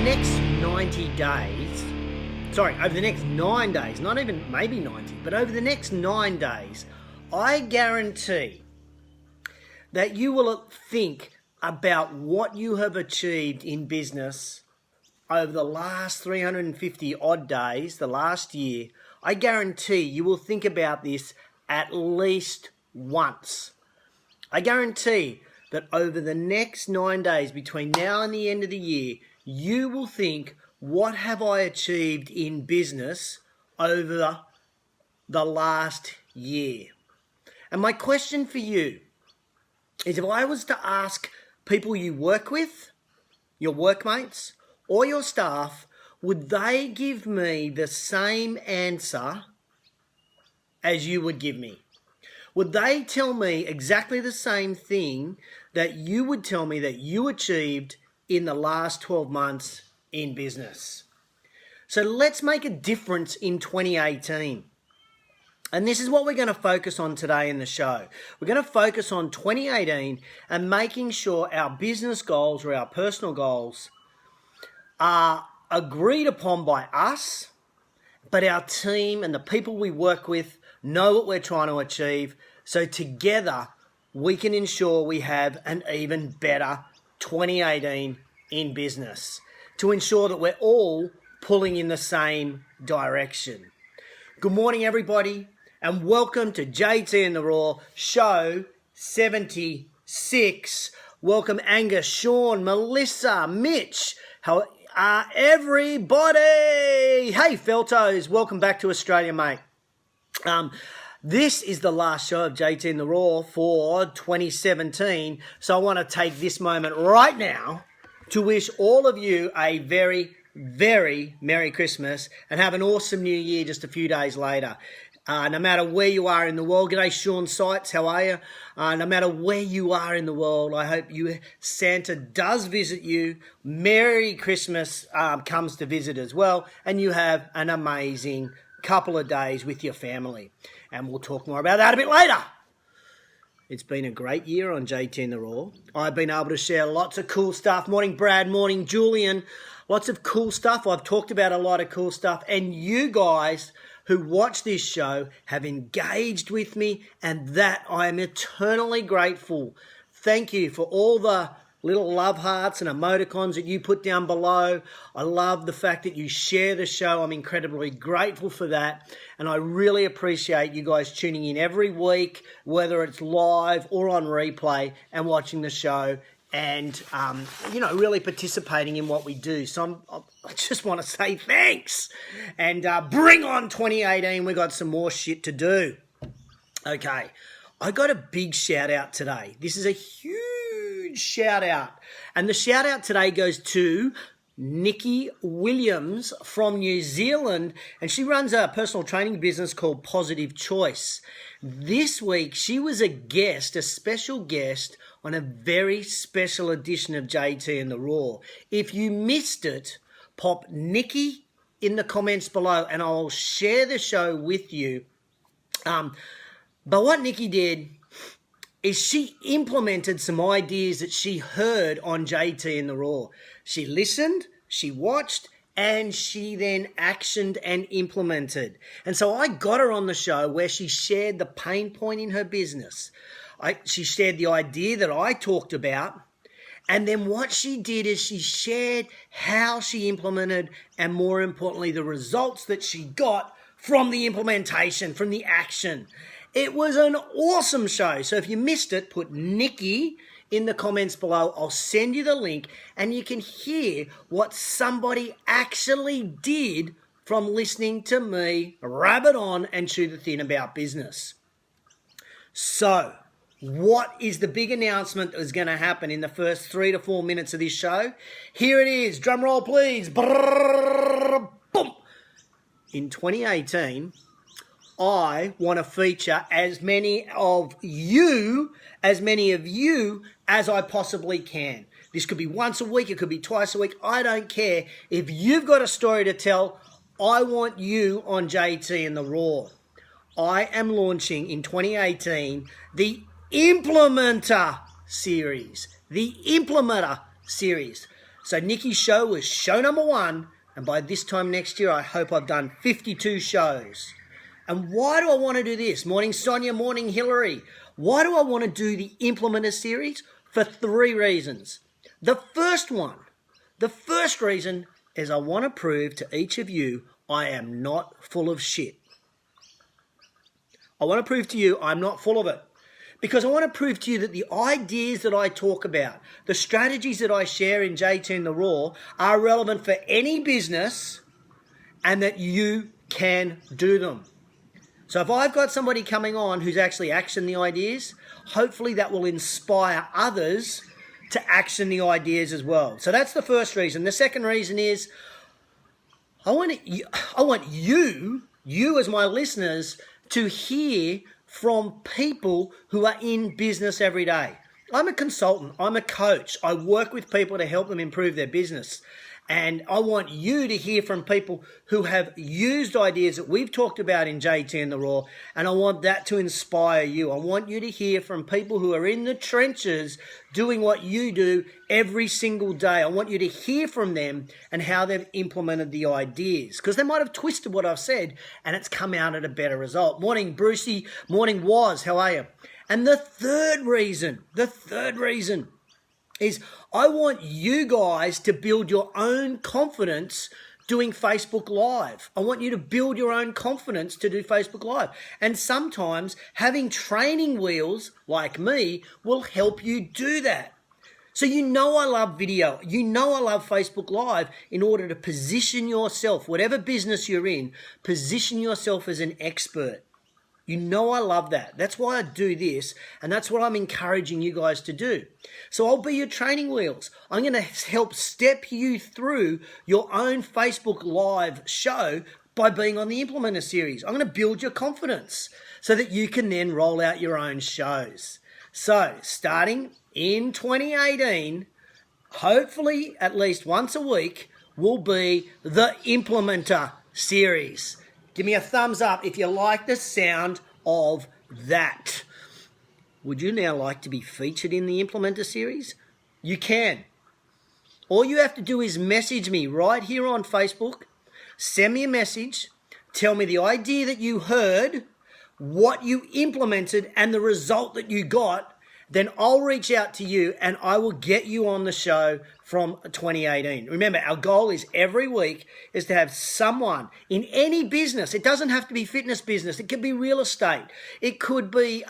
next 90 days, over the next 9 days, not even maybe 90, but over the next 9 days, I guarantee that you will think about what you have achieved in business over the last 350 odd days, the last year. I guarantee you will think about this at least once. I guarantee that over the next 9 days, between now and the end of the year, you will think, what have I achieved in business over the last year? And my question for you is, if I was to ask people you work with, your workmates, or your staff, would they give me the same answer as you would give me? Would they tell me exactly the same thing that you would tell me that you achieved in the last 12 months in business? So let's make a difference in 2018. And this is what we're going to focus on today in the show. We're going to focus on 2018 and making sure our business goals or our personal goals are agreed upon by us, but our team and the people we work with know what we're trying to achieve, so together we can ensure we have an even better 2018 in business, to ensure that we're all pulling in the same direction. Good morning, everybody, and welcome to JTInTheRaw, show 76. Welcome Angus, Sean, Melissa, Mitch. How are everybody? Hey, Feltos, welcome back to Australia, mate. This is the last show of JTInTheRaw for 2017, so I want to take this moment right now to wish all of you a very, very Merry Christmas and have an awesome New Year just a few days later. No matter where you are in the world, g'day Sean Sites, how are you? No matter where you are in the world, I hope Santa does visit you. Merry Christmas comes to visit as well, and you have an amazing couple of days with your family. And we'll talk more about that a bit later. It's been a great year on JTInTheRaw. I've been able to share lots of cool stuff. Morning, Brad. Morning, Julian. Lots of cool stuff. I've talked about a lot of cool stuff. And you guys who watch this show have engaged with me, and that I am eternally grateful. Thank you for all the little love hearts and emoticons that you put down below. I love the fact that you share the show. I'm incredibly grateful for that. And I really appreciate you guys tuning in every week, whether it's live or on replay, and watching the show and, really participating in what we do. So I just want to say thanks and bring on 2018. We got some more shit to do. Okay. I got a big shout out today. This is a huge shout out. And the shout out today goes to Nikki Williams from New Zealand. And she runs a personal training business called Positive Choice. This week, she was a special guest on a very special edition of JTInTheRaw. If you missed it, pop Nikki in the comments below and I'll share the show with you. But what Nikki did is she implemented some ideas that she heard on JTInTheRaw. She listened, she watched, and she then actioned and implemented. And so I got her on the show where she shared the pain point in her business. She shared the idea that I talked about. And then what she did is she shared how she implemented, and more importantly, the results that she got from the implementation, from the action. It was an awesome show. So if you missed it, put Nikki in the comments below. I'll send you the link and you can hear what somebody actually did from listening to me rabbit on and chew the thin about business. So what is the big announcement that is going to happen in the first 3 to 4 minutes of this show? Here it is. Drum roll, please. Brrr, boom. In 2018, I want to feature as many of you as I possibly can. This could be once a week, it could be twice a week. I don't care. If you've got a story to tell, I want you on JTInTheRaw. I am launching in 2018 the Implementer series. The Implementer series. So Nikki's show was show number 1, and by this time next year, I hope I've done 52 shows. And why do I want to do this? Morning Sonia, morning Hillary. Why do I want to do the Implementer series? For 3 reasons. The first reason is I want to prove to each of you I am not full of shit. I want to prove to you I'm not full of it. Because I want to prove to you that the ideas that I talk about, the strategies that I share in JTInTheRaw are relevant for any business and that you can do them. So if I've got somebody coming on who's actually actioned the ideas, hopefully that will inspire others to action the ideas as well. So that's the first reason. The second reason is I want you as my listeners, to hear from people who are in business every day. I'm a consultant. I'm a coach. I work with people to help them improve their business. And I want you to hear from people who have used ideas that we've talked about in JTInTheRaw, and I want that to inspire you. I want you to hear from people who are in the trenches doing what you do every single day. I want you to hear from them and how they've implemented the ideas, because they might have twisted what I've said and it's come out at a better result. Morning, Brucey. Morning, Woz. How are you? And the third reason is I want you guys to build your own confidence doing Facebook Live. I want you to build your own confidence to do Facebook Live. And sometimes having training wheels like me will help you do that. So you know I love video. You know I love Facebook Live in order to position yourself, whatever business you're in, position yourself as an expert. You know I love that. That's why I do this, and that's what I'm encouraging you guys to do. So I'll be your training wheels. I'm going to help step you through your own Facebook Live show by being on the Implementer series. I'm going to build your confidence so that you can then roll out your own shows. So starting in 2018, hopefully at least once a week, will be the Implementer series. Give me a thumbs up if you like the sound of that. Would you now like to be featured in the Implementer series? You can. All you have to do is message me right here on Facebook. Send me a message. Tell me the idea that you heard, what you implemented, and the result that you got. Then I'll reach out to you and I will get you on the show from 2018. Remember, our goal is every week is to have someone in any business. It doesn't have to be fitness business. It could be real estate. It could be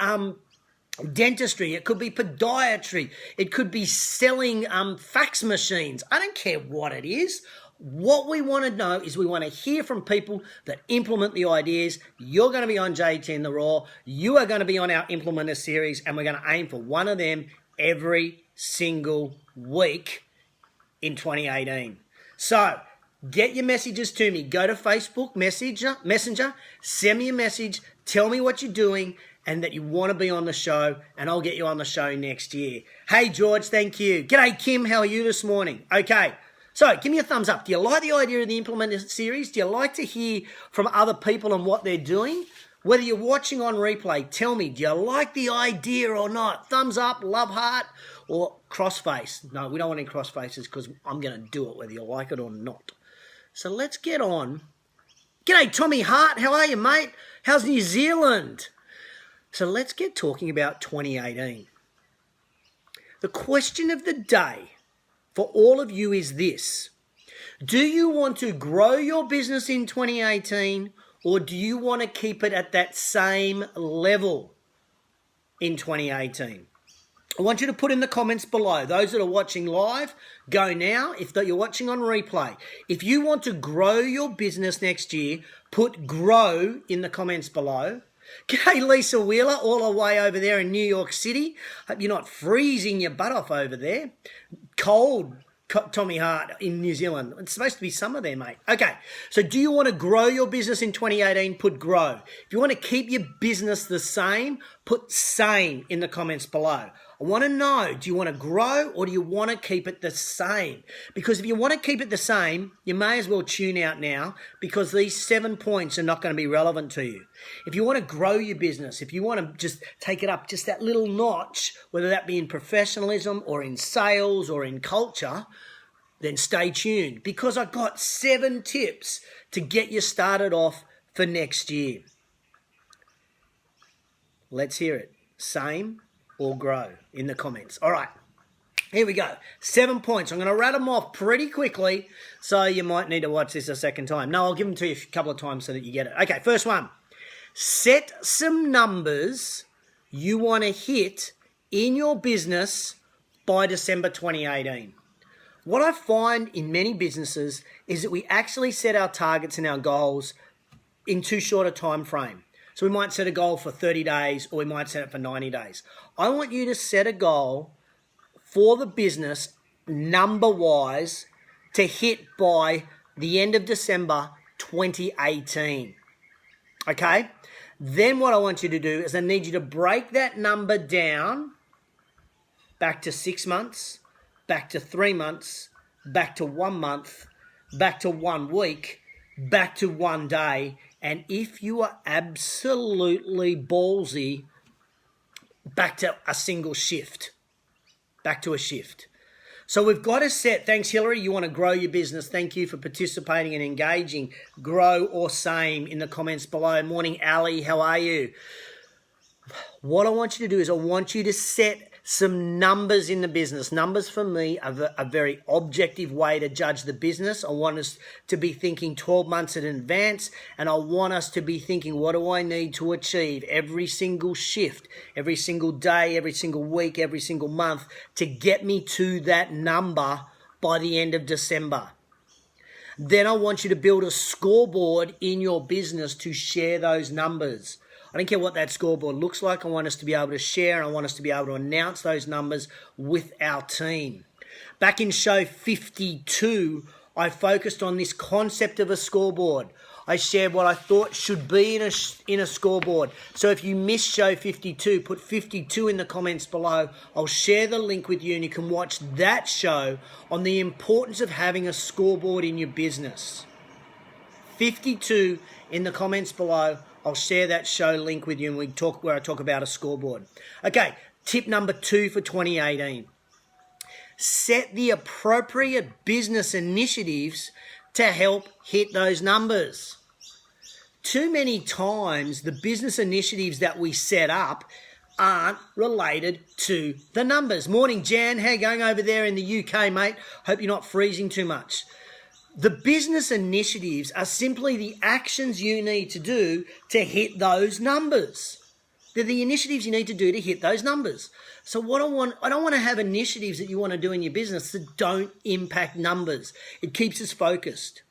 dentistry. It could be podiatry. It could be selling fax machines. I don't care what it is. What we want to know is we want to hear from people that implement the ideas. You're going to be on JTInTheRaw. You are going to be on our Implementer series, and we're going to aim for one of them every single week in 2018. So get your messages to me. Go to Facebook Messenger, send me a message, tell me what you're doing and that you want to be on the show, and I'll get you on the show next year. Hey, George, thank you. G'day, Kim. How are you this morning? Okay. So give me a thumbs up. Do you like the idea of the Implementer series? Do you like to hear from other people and what they're doing? Whether you're watching on replay, tell me, do you like the idea or not? Thumbs up, love heart, or crossface? No, we don't want any crossfaces because I'm going to do it whether you like it or not. So let's get on. G'day, Tommy Hart. How are you, mate? How's New Zealand? So let's get talking about 2018. The question of the day for all of you is this: do you want to grow your business in 2018, or do you want to keep it at that same level in 2018? I want you to put in the comments below. Those that are watching live, go now. If you're watching on replay, if you want to grow your business next year, put grow in the comments below. G'day, Lisa Wheeler, all the way over there in New York City. Hope you're not freezing your butt off over there. Cold, Tommy Hart in New Zealand. It's supposed to be summer there, mate. Okay, so do you want to grow your business in 2018? Put grow. If you want to keep your business the same, put same in the comments below. I want to know, do you want to grow or do you want to keep it the same? Because if you want to keep it the same, you may as well tune out now, because these 7 points are not going to be relevant to you. If you want to grow your business, if you want to just take it up just that little notch, whether that be in professionalism or in sales or in culture, then stay tuned because I got 7 tips to get you started off for next year. Let's hear it. Same or grow in the comments. All right, here we go. 7 points. I'm going to rattle them off pretty quickly, so you might need to watch this a second time. No, I'll give them to you a couple of times so that you get it. Okay, first one. Set some numbers you want to hit in your business by December 2018. What I find in many businesses is that we actually set our targets and our goals in too short a time frame. So we might set a goal for 30 days or we might set it for 90 days. I want you to set a goal for the business number-wise to hit by the end of December 2018. Okay? Then what I want you to do is I need you to break that number down back to 6 months, back to 3 months, back to 1 month, back to 1 week, back to 1 day, and if you are absolutely ballsy, back to a single shift, back to a shift. So we've got to set, thanks Hillary, you want to grow your business. Thank you for participating and engaging. Grow or same in the comments below. Morning, Ali, how are you? What I want you to do is I want you to set some numbers in the business. Numbers for me are a very objective way to judge the business. I want us to be thinking 12 months in advance, and I want us to be thinking, what do I need to achieve every single shift, every single day, every single week, every single month to get me to that number by the end of December. Then I want you to build a scoreboard in your business to share those numbers. I don't care what that scoreboard looks like. I want us to be able to share and I want us to be able to announce those numbers with our team. Back in show 52, I focused on this concept of a scoreboard. I shared what I thought should be in a scoreboard. So if you missed show 52, put 52 in the comments below. I'll share the link with you and you can watch that show on the importance of having a scoreboard in your business. 52 in the comments below. I'll share that show link with you and where I talk about a scoreboard. Okay, tip number 2 for 2018. Set the appropriate business initiatives to help hit those numbers. Too many times, the business initiatives that we set up aren't related to the numbers. Morning, Jan. How you going over there in the UK, mate? Hope you're not freezing too much. The business initiatives are simply the actions you need to do to hit those numbers. They're the initiatives you need to do to hit those numbers. So I don't want to have initiatives that you want to do in your business that don't impact numbers. It keeps us focused.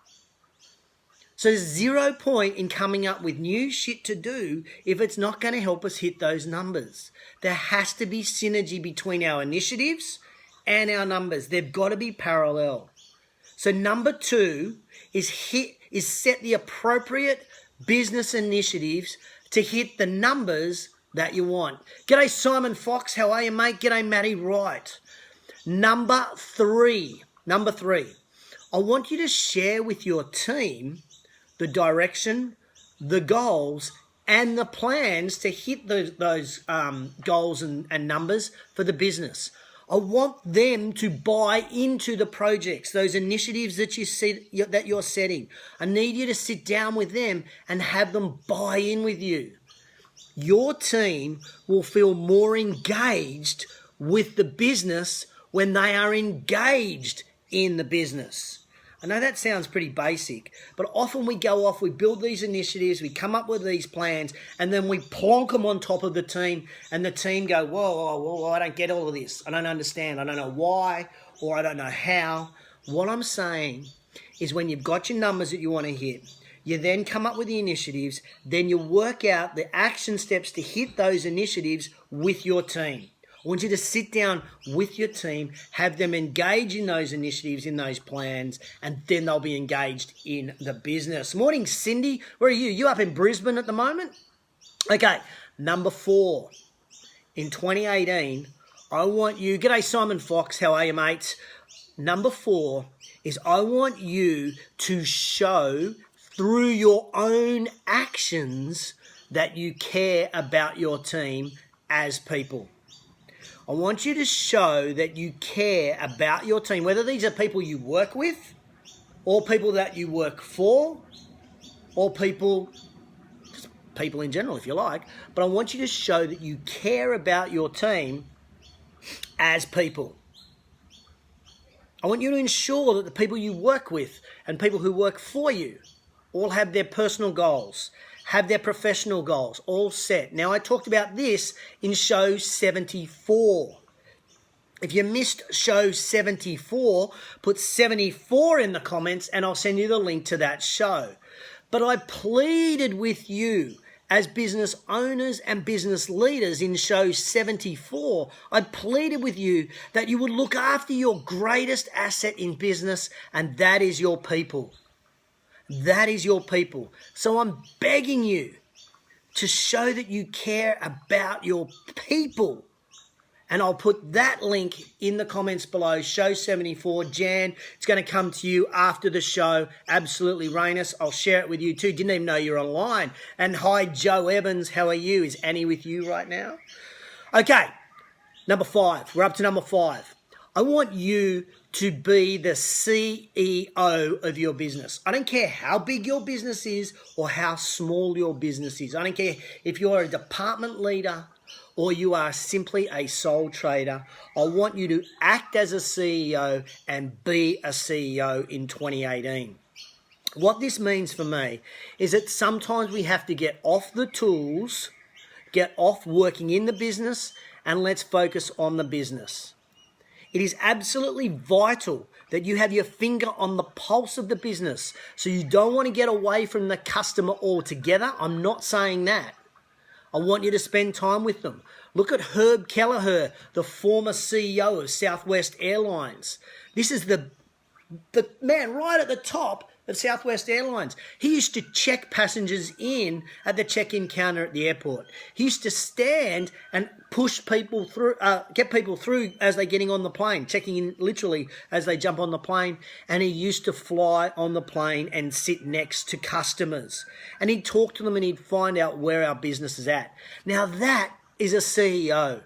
So there's 0 point in coming up with new shit to do if it's not going to help us hit those numbers. There has to be synergy between our initiatives and our numbers. They've got to be parallel. So number 2 is set the appropriate business initiatives to hit the numbers that you want. G'day Simon Fox, how are you, mate? G'day Matty Wright. Number 3, I want you to share with your team the direction, the goals, and the plans to hit those goals and numbers for the business. I want them to buy into the projects, those initiatives that you're setting. I need you to sit down with them and have them buy in with you. Your team will feel more engaged with the business when they are engaged in the business. I know that sounds pretty basic, but often we go off, we build these initiatives, we come up with these plans, and then we plonk them on top of the team, and the team go, whoa, I don't get all of this. I don't understand. I don't know why, or I don't know how. What I'm saying is when you've got your numbers that you want to hit, you then come up with the initiatives, then you work out the action steps to hit those initiatives with your team. I want you to sit down with your team, have them engage in those initiatives, in those plans, and then they'll be engaged in the business. Morning, Cindy. Where are you? You up in Brisbane at the moment? Okay, number 4. In 2018, I want you... G'day, Simon Fox. How are you, mates? Number 4 is I want you to show through your own actions that you care about your team as people. I want you to show that you care about your team, whether these are people you work with or people that you work for or people in general, if you like. But I want you to show that you care about your team as people. I want you to ensure that the people you work with and people who work for you all have their personal goals, have their professional goals all set. Now, I talked about this in show 74. If you missed show 74, put 74 in the comments and I'll send you the link to that show. But I pleaded with you as business owners and business leaders in show 74, I pleaded with you that you would look after your greatest asset in business, and that is your people. That is your people. So I'm begging you to show that you care about your people. And I'll put that link in the comments below, show 74, Jan. It's going to come to you after the show. Absolutely, Rainus. I'll share it with you too. Didn't even know you're online. And hi, Joe Evans. How are you? Is Annie with you right now? Okay, number 5. We're up to number 5. I want you to be the CEO of your business. I don't care how big your business is or how small your business is. I don't care if you're a department leader or you are simply a sole trader. I want you to act as a CEO and be a CEO in 2018. What this means for me is that sometimes we have to get off the tools, get off working in the business, and let's focus on the business. It is absolutely vital that you have your finger on the pulse of the business. So you don't want to get away from the customer altogether. I'm not saying that. I want you to spend time with them. Look at Herb Kelleher, the former CEO of Southwest Airlines. This is the man right at the top of Southwest Airlines. He used to check passengers in at the check-in counter at the airport. He used to stand and push people through, get people through as they're getting on the plane, checking in literally as they jump on the plane. And he used to fly on the plane and sit next to customers. And he'd talk to them and he'd find out where our business is at. Now that is a CEO.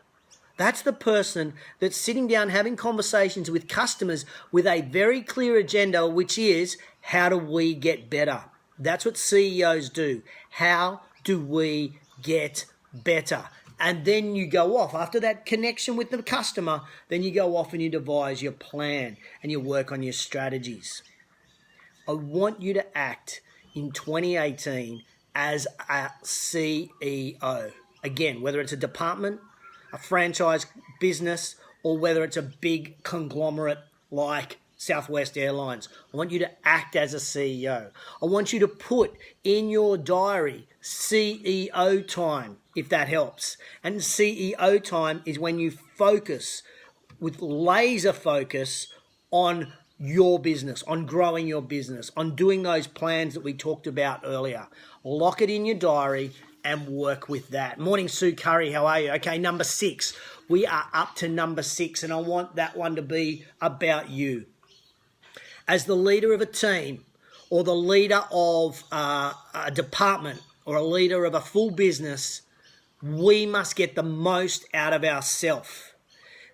That's the person that's sitting down having conversations with customers with a very clear agenda, which is, how do we get better? That's what CEOs do. How do we get better? And then you go off. After that connection with the customer, then you go off and you devise your plan and you work on your strategies. I want you to act in 2018 as a CEO. Again, whether it's a department, a franchise business, or whether it's a big conglomerate like Southwest Airlines. I want you to act as a CEO. I want you to put in your diary CEO time, if that helps. And CEO time is when you focus with laser focus on your business, on growing your business, on doing those plans that we talked about earlier. Lock it in your diary and work with that. Morning, Sue Curry. How are you? Okay, number 6. We are up to number 6, and I want that one to be about you. As the leader of a team or the leader of a department or a leader of a full business, we must get the most out of ourselves.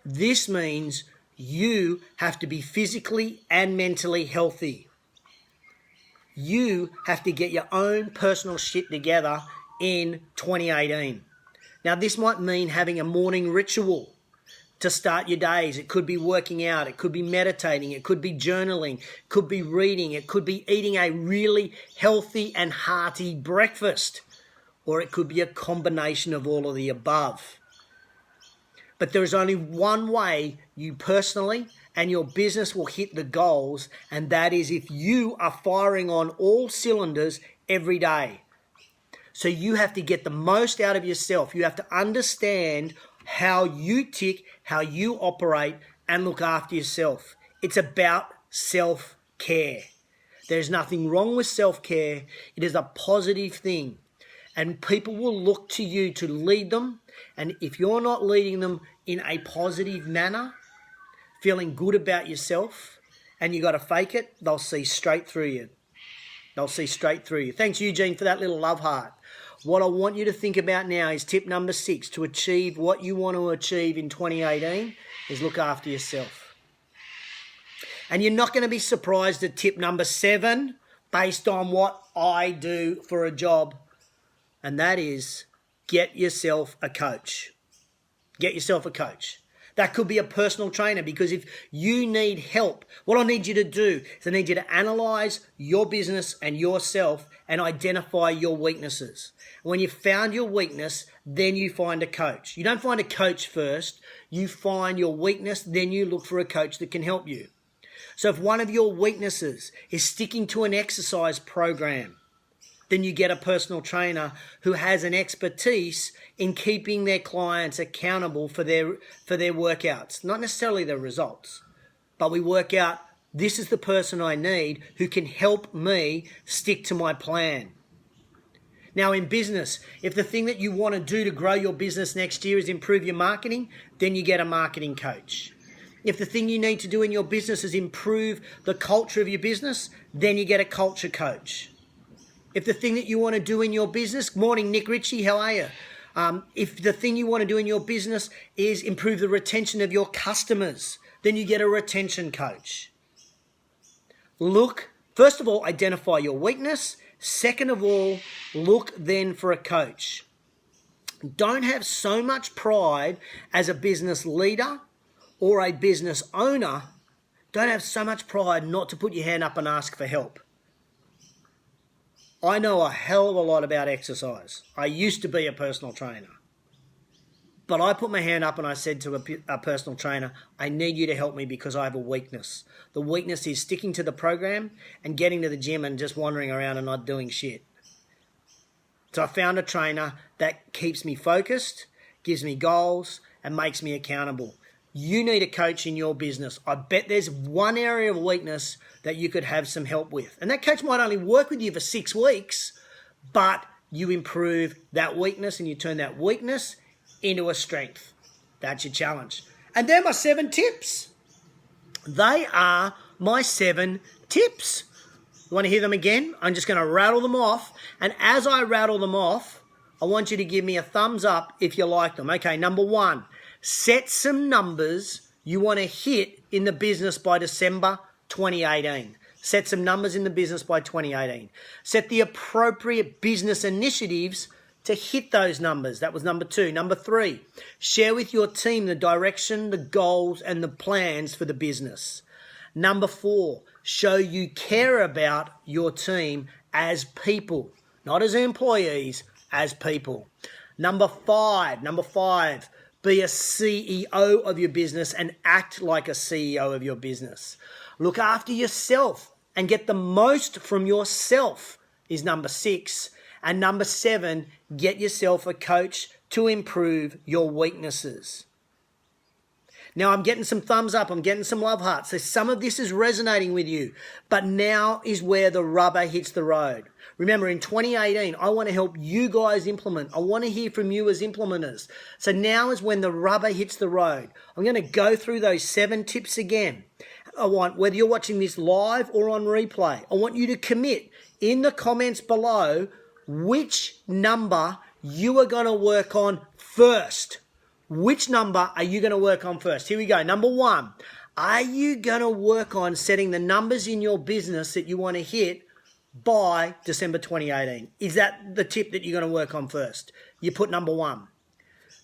This means you have to be physically and mentally healthy. You have to get your own personal shit together in 2018. Now, this might mean having a morning ritual to start your days. It could be working out. It could be meditating. It could be journaling. It could be reading. It could be eating a really healthy and hearty breakfast. Or it could be a combination of all of the above. But there is only one way you personally and your business will hit the goals, and that is if you are firing on all cylinders every day. So you have to get the most out of yourself. You have to understand how you tick, how you operate, and look after yourself. It's about self-care. There's nothing wrong with self-care. It is a positive thing. And people will look to you to lead them. And if you're not leading them in a positive manner, feeling good about yourself, and you got to fake it, they'll see straight through you. They'll see straight through you. Thanks, Eugene, for that little love heart. What I want you to think about now is tip number 6 to achieve what you want to achieve in 2018 is look after yourself. And you're not going to be surprised at tip number 7 based on what I do for a job. And that is get yourself a coach. Get yourself a coach. That could be a personal trainer, because if you need help, what I need you to do is I need you to analyze your business and yourself and identify your weaknesses. When you've found your weakness, then you find a coach. You don't find a coach first. You find your weakness, then you look for a coach that can help you. So if one of your weaknesses is sticking to an exercise program, then you get a personal trainer who has an expertise in keeping their clients accountable for their workouts, not necessarily their results, but we work out, this is the person I need who can help me stick to my plan. Now in business, if the thing that you want to do to grow your business next year is improve your marketing, then you get a marketing coach. If the thing you need to do in your business is improve the culture of your business, then you get a culture coach. If the thing that you want to do in your business, morning Nick Ritchie, how are you? If the thing you want to do in your business is improve the retention of your customers, then you get a retention coach. Look, first of all, identify your weakness. Second of all, look then for a coach. Don't have so much pride as a business leader or a business owner. Don't have so much pride not to put your hand up and ask for help. I know a hell of a lot about exercise. I used to be a personal trainer. But I put my hand up and I said to a personal trainer, I need you to help me because I have a weakness. The weakness is sticking to the program and getting to the gym and just wandering around and not doing shit. So I found a trainer that keeps me focused, gives me goals, and makes me accountable. You need a coach in your business. I bet there's one area of weakness that you could have some help with. And that coach might only work with you for 6 weeks, but you improve that weakness and you turn that weakness into a strength. That's your challenge. And they're my 7 tips. They are my 7 tips. You want to hear them again? I'm just going to rattle them off. And as I rattle them off, I want you to give me a thumbs up if you like them. Okay, number 1. Set some numbers you want to hit in the business by December 2018. Set some numbers in the business by 2018. Set the appropriate business initiatives to hit those numbers. That was number 2. Number 3, share with your team the direction, the goals, and the plans for the business. Number 4, show you care about your team as people, not as employees, as people. Number 5, be a CEO of your business and act like a CEO of your business. Look after yourself and get the most from yourself is number 6. And number 7, get yourself a coach to improve your weaknesses. Now I'm getting some thumbs up, I'm getting some love hearts. So some of this is resonating with you, but now is where the rubber hits the road. Remember, in 2018, I want to help you guys implement. I want to hear from you as implementers. So now is when the rubber hits the road. I'm going to go through those 7 tips again. I want, whether you're watching this live or on replay, I want you to commit in the comments below which number you are going to work on first. Which number are you going to work on first? Here we go. Number 1, are you going to work on setting the numbers in your business that you want to hit by December 2018? Is that the tip that you're going to work on first? You put number 1.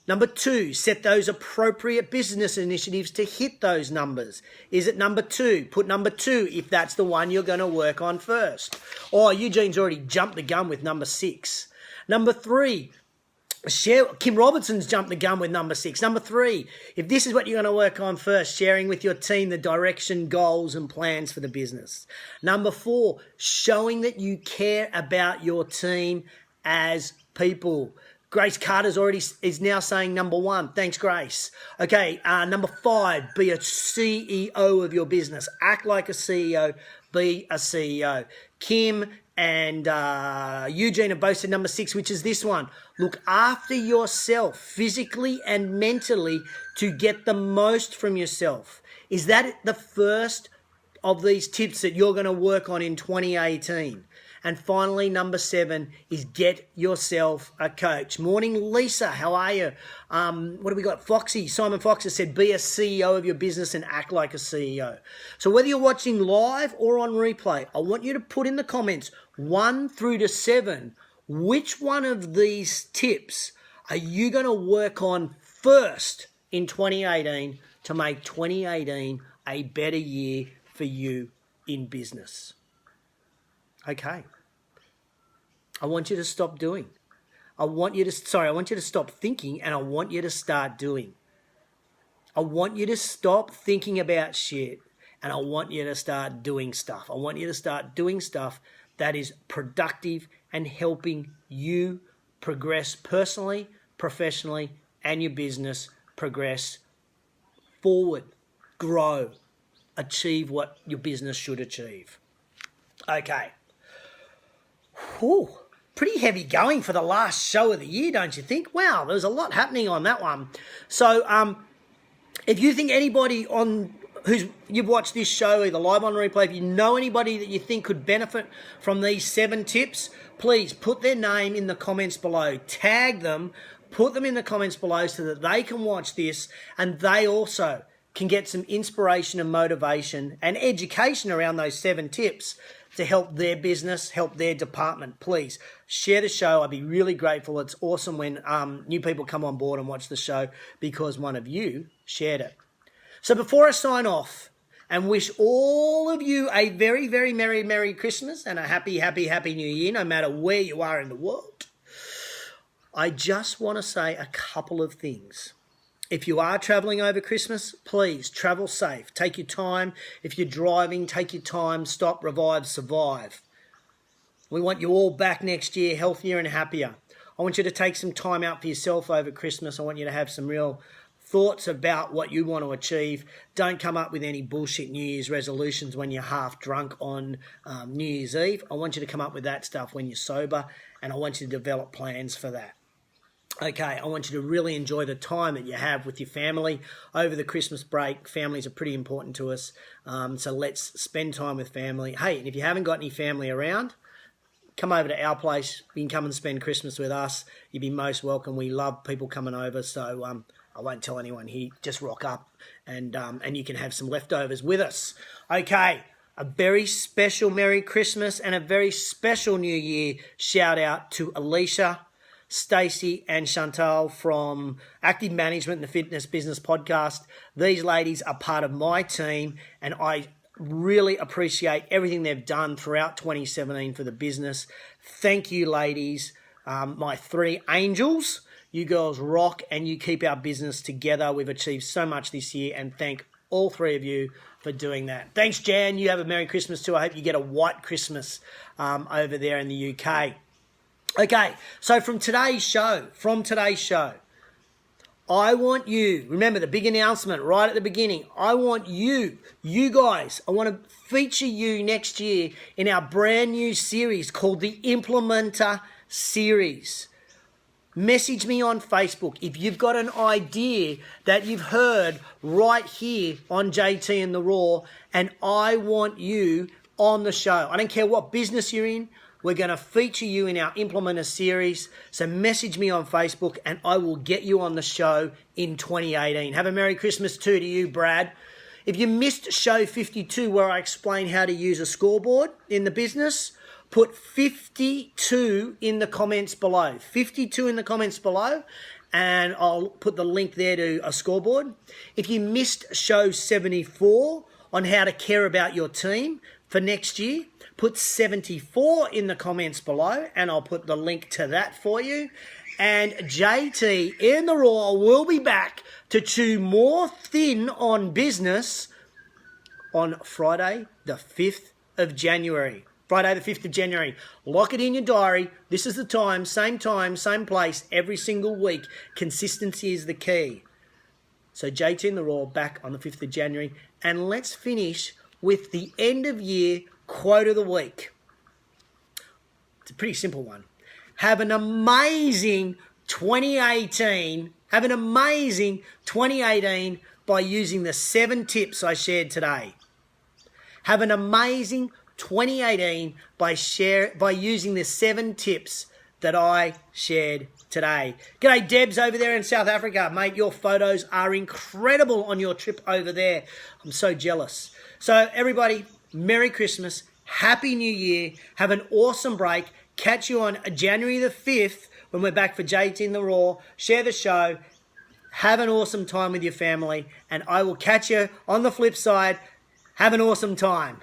Number 2, set those appropriate business initiatives to hit those numbers. Is it number 2? Put number 2 if that's the one you're going to work on first. Oh, Eugene's already jumped the gun with number 6. Number 3, Kim Robertson's jumped the gun with number 6. Number 3, if this is what you're going to work on first, sharing with your team the direction, goals, and plans for the business. Number 4, showing that you care about your team as people. Grace Carter's is now saying number 1. Thanks, Grace. Okay, number 5, be a CEO of your business. Act like a CEO, be a CEO. Kim and Eugene have both said number 6, which is this one. Look after yourself physically and mentally to get the most from yourself. Is that the first of these tips that you're going to work on in 2018? And finally, number 7 is get yourself a coach. Morning, Lisa. How are you? What do we got? Foxy. Simon Fox has said, be a CEO of your business and act like a CEO. So whether you're watching live or on replay, I want you to put in the comments 1 through to 7, which one of these tips are you going to work on first in 2018 to make 2018 a better year for you in business? Okay. I want you to stop doing. I want you to stop thinking, and I want you to start doing. I want you to stop thinking about shit, and I want you to start doing stuff. I want you to start doing stuff that is productive and helping you progress personally, professionally, and your business progress forward, grow, achieve what your business should achieve. Okay. Whew. Pretty heavy going for the last show of the year, don't you think? Wow, there's a lot happening on that one. So if you think anybody you've watched this show, either live on replay, if you know anybody that you think could benefit from these 7 tips, please put their name in the comments below. Tag them, put them in the comments below so that they can watch this and they also can get some inspiration and motivation and education around those 7 tips to help their business, help their department. Please share the show. I'd be really grateful. It's awesome when new people come on board and watch the show because one of you shared it. So before I sign off and wish all of you a very, very Merry Christmas and a happy New Year, no matter where you are in the world, I just want to say a couple of things. If you are traveling over Christmas, please travel safe. Take your time. If you're driving, take your time. Stop, revive, survive. We want you all back next year, healthier and happier. I want you to take some time out for yourself over Christmas. I want you to have some real thoughts about what you want to achieve. Don't come up with any bullshit New Year's resolutions when you're half drunk on New Year's Eve. I want you to come up with that stuff when you're sober, and I want you to develop plans for that. Okay, I want you to really enjoy the time that you have with your family over the Christmas break. Families are pretty important to us, so let's spend time with family. Hey, and if you haven't got any family around, come over to our place. You can come and spend Christmas with us. You'd be most welcome. We love people coming over, so I won't tell anyone here. Just rock up, and you can have some leftovers with us. Okay, a very special Merry Christmas and a very special New Year shout out to Alicia, Stacey and Chantal from Active Management and the Fitness Business Podcast. These ladies are part of my team, and I really appreciate everything they've done throughout 2017 for the business. Thank you, ladies. My 3 angels. You girls rock, and you keep our business together. We've achieved so much this year, and thank all 3 of you for doing that. Thanks, Jan. You have a Merry Christmas too. I hope you get a white Christmas over there in the UK. Okay, so from today's show, I want you, remember the big announcement right at the beginning, I want you guys, I want to feature you next year in our brand new series called the Implementer Series. Message me on Facebook if you've got an idea that you've heard right here on JTInTheRaw, and I want you on the show. I don't care what business you're in. We're going to feature you in our Implementer Series. So message me on Facebook and I will get you on the show in 2018. Have a Merry Christmas too to you, Brad. If you missed show 52 where I explain how to use a scoreboard in the business, put 52 in the comments below. 52 in the comments below, and I'll put the link there to a scoreboard. If you missed show 74 on how to care about your team for next year, put 74 in the comments below, and I'll put the link to that for you. And JTInTheRaw will be back to chew more thin on business on Friday, the 5th of January. Friday, the 5th of January. Lock it in your diary. This is the time, same place, every single week. Consistency is the key. So JTInTheRaw back on the 5th of January. And let's finish with the end of year quote of the week. It's a pretty simple one. Have an amazing 2018. Have an amazing 2018 by using the 7 tips I shared today. Have an amazing 2018 by using the 7 tips that I shared today. G'day Debs over there in South Africa. Mate, your photos are incredible on your trip over there. I'm so jealous. So everybody, Merry Christmas, Happy New Year, have an awesome break. Catch you on January the 5th when we're back for JTInTheRaw. Share the show. Have an awesome time with your family, and I will catch you on the flip side. Have an awesome time.